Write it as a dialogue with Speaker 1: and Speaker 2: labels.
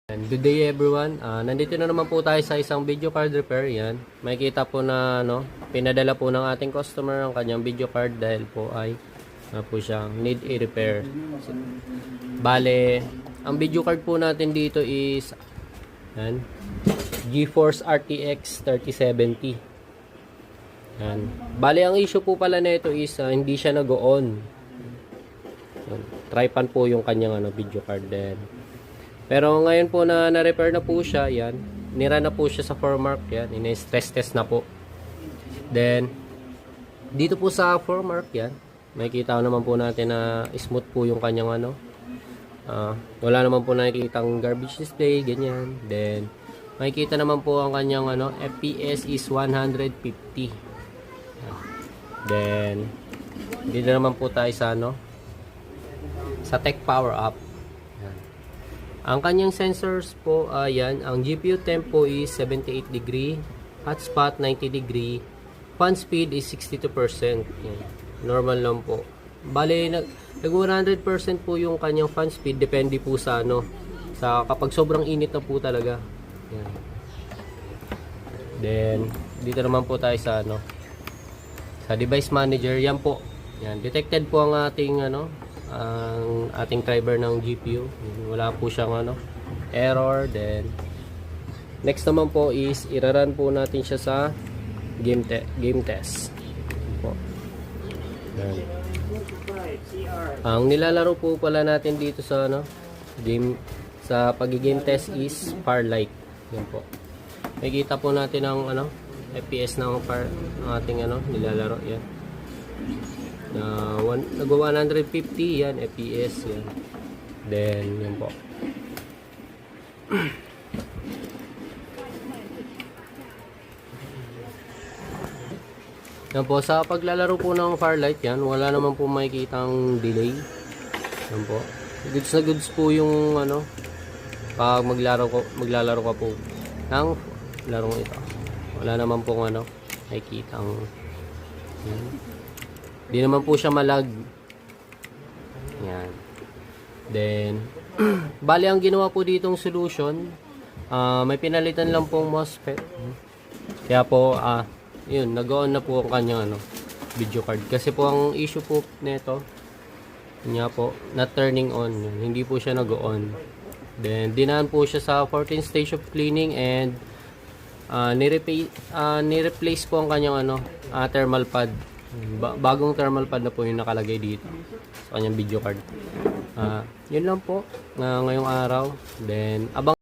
Speaker 1: And good day everyone. Nandito na naman po tayo sa isang video card repair. Yan. Makikita po na pinadala po ng ating customer ang kanyang video card dahil po ay po siyang need a repair. Bale, ang video card po natin dito is yan, GeForce RTX 3070. Yan. Bale, ang issue po pala nito is hindi siya nag-on. Trypan po yung kanyang video card din. Pero ngayon po na-repair na po siya, yan. Nira na po siya sa 4mark, yan. Ina-stress test na po. Then, dito po sa 4mark, yan. Makikita naman po natin na smooth po yung kanyang wala naman po nakikitang garbage display, ganyan. Then, makikita naman po ang kanyang FPS is 150. Yan. Then, dito naman po tayo sa sa Tech Power Up. Ang kanyang sensors po, yan, ang GPU tempo is 78 degree, hotspot 90 degree, fan speed is 62%. Yan. Normal lang po. Bale, nag 100% po yung kanyang fan speed, depende po sa sa kapag sobrang init na po talaga. Yan. Then, dito naman po tayo sa sa device manager. Yan po. Yan, detected po ang ating ang ating driver ng GPU. Wala po siyang error. Then next naman po is iraran po natin siya sa game test po. Yan. Ang nilalaro po pala natin dito sa game sa pag-game test is Firelight. Yan po. Makikita po natin ang FPS ng ating nilalaro. Yan. Nagwa 150 yan FPS yan. Then yun po. Yan po, sa paglalaro po ng Firelight yan, wala naman po makikitang delay. Yan po. Goods na goods po yung pag maglalaro ka po ng larong ito. Wala naman pong makikitang Di naman po siya malag. Yan. Then, bali ang ginawa po ditong solution, may pinalitan lang pong MOSFET. Kaya po, yun, nag-on na po ang kanyang video card. Kasi po ang issue po nito, niya po, not turning on. Yun. Hindi po siya nag-on. Then, dinaan po siya sa 14 stage of cleaning and ni-replace po ang kanyang thermal pad. Bagong thermal pad na po yung nakalagay dito sa kanyang video card. Yun lang po ngayong araw. Then abang